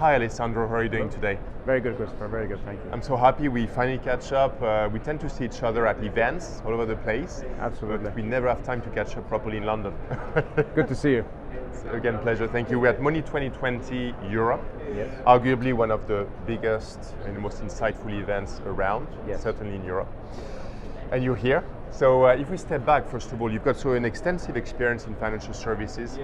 Hi Alessandro, how are you doing today? Very good, Christopher. Very good, thank you. I'm so happy we finally catch up. We tend to see each other at events all over the place. Absolutely. But we never have time to catch up properly in London. Good to see you. So again, pleasure. Thank you. We're at M2020 Europe. Yes. Arguably one of the biggest and most insightful events around, Yes. certainly in Europe. And you're here. So if we step back, first of all, you've got an extensive experience in financial services.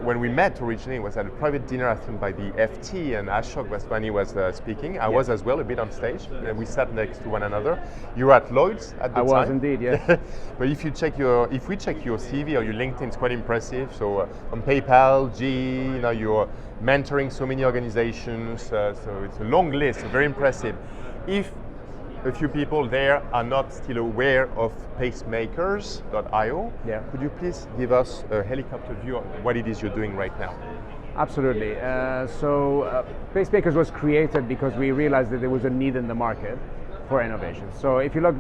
When we met originally, it was at a private dinner, I think, by the FT, and Ashok Vaswani was speaking. I was as well, a bit on stage, and we sat next to one another. You were at Lloyd's at the time. I was indeed, yes. But if we check your CV or your LinkedIn, it's quite impressive. So on PayPal, GE, you're mentoring so many organizations. So it's a long list, very impressive. If a few people there are not still aware of pacemakers.io. Yeah. Could you please give us a helicopter view of what it is you're doing right now? Absolutely. Pacemakers was created because we realized that there was a need in the market for innovation. So if you look,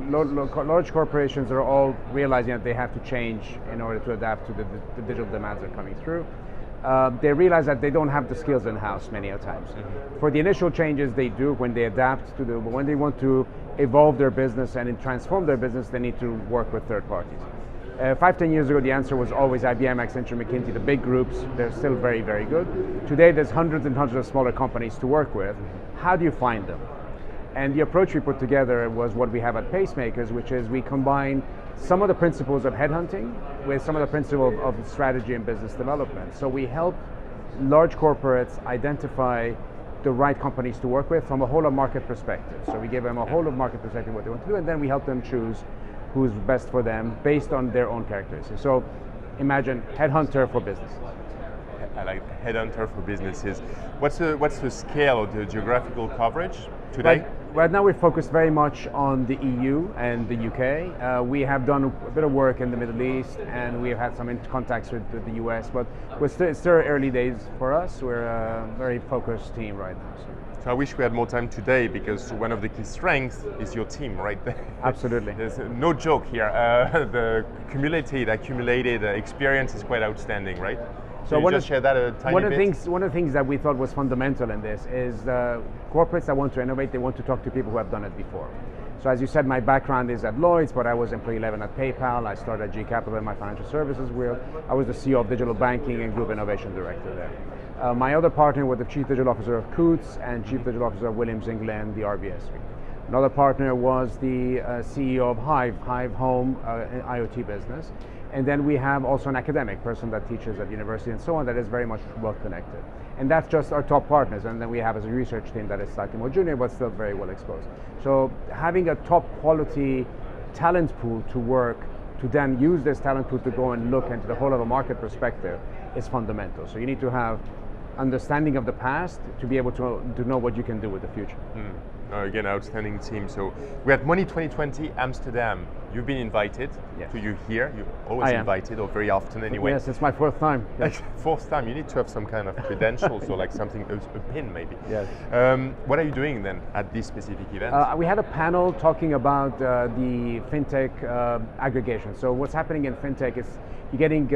large corporations are all realizing that they have to change in order to adapt to the digital demands that are coming through. They realize that they don't have the skills in-house many a times. Mm-hmm. For the initial changes they do, when they adapt to when they want to evolve their business and transform their business, they need to work with third parties. 5-10 years ago, the answer was always IBM, Accenture, McKinsey, the big groups. They're still very, very good. Today, there's hundreds and hundreds of smaller companies to work with. How do you find them? And the approach we put together was what we have at Pacemakers, which is we combine some of the principles of headhunting with some of the principles of strategy and business development. So we help large corporates identify the right companies to work with from a whole of market perspective. So we give them a whole of market perspective what they want to do, and then we help them choose who's best for them based on their own characteristics. So imagine headhunter for business. I like headhunter for businesses. What's the scale or the geographical coverage today? Right now we're focused very much on the EU and the UK. We have done a bit of work in the Middle East, and we've had some contacts with the US, but it's still early days for us. We're a very focused team right now. So I wish we had more time today, because one of the key strengths is your team right there. Absolutely. There's no joke here. The accumulated experience is quite outstanding, right? So one of the things that we thought was fundamental in this is corporates that want to innovate, they want to talk to people who have done it before. So as you said, my background is at Lloyd's, but I was employee 11 at PayPal. I started at G Capital in my financial services world. I was the CEO of Digital Banking and Group Innovation Director there. My other partner was the Chief Digital Officer of Coutts and Chief Digital Officer of Williams England, the RBS Suite. Another partner was the CEO of Hive Home IoT business. And then we have also an academic person that teaches at university and so on that is very much well connected. And that's just our top partners. And then we have as a research team that is slightly more junior but still very well exposed. So having a top quality talent pool to work, to then use this talent pool to go and look into the whole of a market perspective is fundamental. So you need to have understanding of the past to be able to know what you can do with the future. Again, outstanding team. So we're at Money 2020 Amsterdam. You've been invited. Yes. So you're here. You're always invited, or very often anyway. Yes, it's my fourth time. Yes. Fourth time. You need to have some kind of credentials or like something, a pin maybe. Yes. What are you doing then at this specific event? We had a panel talking about the fintech aggregation. So what's happening in fintech is you're getting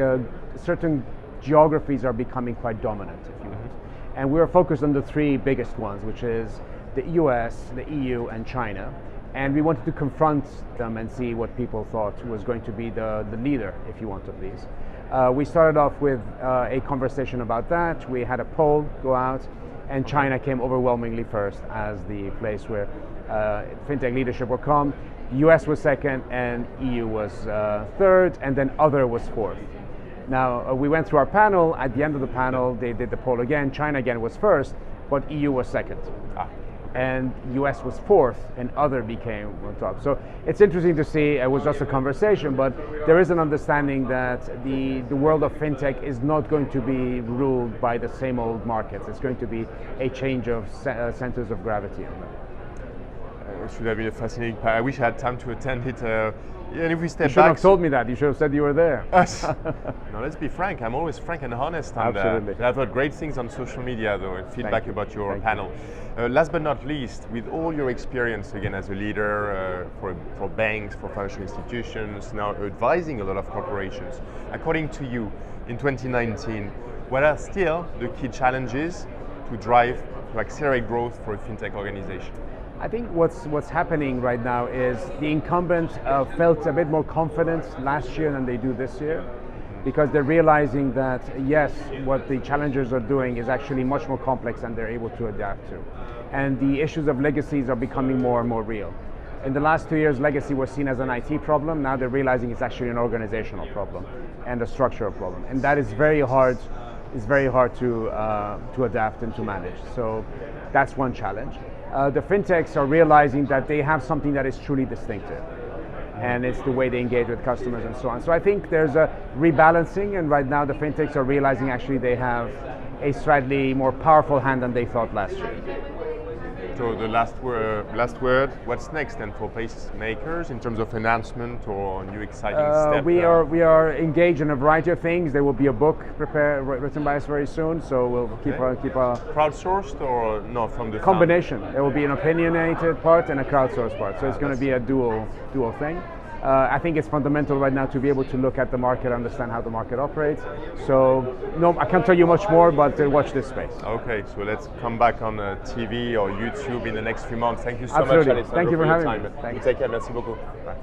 certain geographies are becoming quite dominant, if you want. And we're focused on the three biggest ones, which is the US, the EU, and China. And we wanted to confront them and see what people thought was going to be the leader, if you want, of these. We started off with a conversation about that. We had a poll go out, and China came overwhelmingly first as the place where fintech leadership will come. The US was second, and EU was third, and then other was fourth. Now, we went through our panel. At the end of the panel, they did the poll again. China again was first, but EU was second. And US was fourth, and other became on top. So it's interesting to see. It was just a conversation, but there is an understanding that the world of fintech is not going to be ruled by the same old markets. It's going to be a change of centers of gravity. It should have been a fascinating part. I wish I had time to attend it. And if we step back, you should have told me that. You should have said you were there. No, let's be frank. I'm always frank and honest. Absolutely. I've heard great things on social media, though, and feedback about your panel. Last but not least, with all your experience again as a leader for banks, for financial institutions, now advising a lot of corporations, according to you, in 2019, what are still the key challenges to drive to accelerate growth for a fintech organization? I think what's happening right now is the incumbent felt a bit more confident last year than they do this year, because they're realizing that yes, what the challengers are doing is actually much more complex than they're able to adapt to. And the issues of legacies are becoming more and more real. In the last 2 years, legacy was seen as an IT problem. Now they're realizing it's actually an organizational problem and a structural problem. And that is very hard. It's very hard to adapt and to manage. So that's one challenge. The fintechs are realizing that they have something that is truly distinctive, and it's the way they engage with customers and so on. So I think there's a rebalancing, and right now the fintechs are realizing actually they have a slightly more powerful hand than they thought last year. So the last word, what's next then for Pacemakers in terms of enhancement or new exciting step? We are engaged in a variety of things. There will be a book written by us very soon, so we'll keep a crowdsourced or no from the combination. There will be an opinionated part and a crowdsourced part, so it's going to be a dual thing. I think it's fundamental right now to be able to look at the market, understand how the market operates. So, no, I can't tell you much more, but watch this space. Okay, so let's come back on TV or YouTube in the next few months. Thank you so Absolutely. much, Alessandro, Thank you for your having time. me. Thanks. Take care. Merci beaucoup. Bye.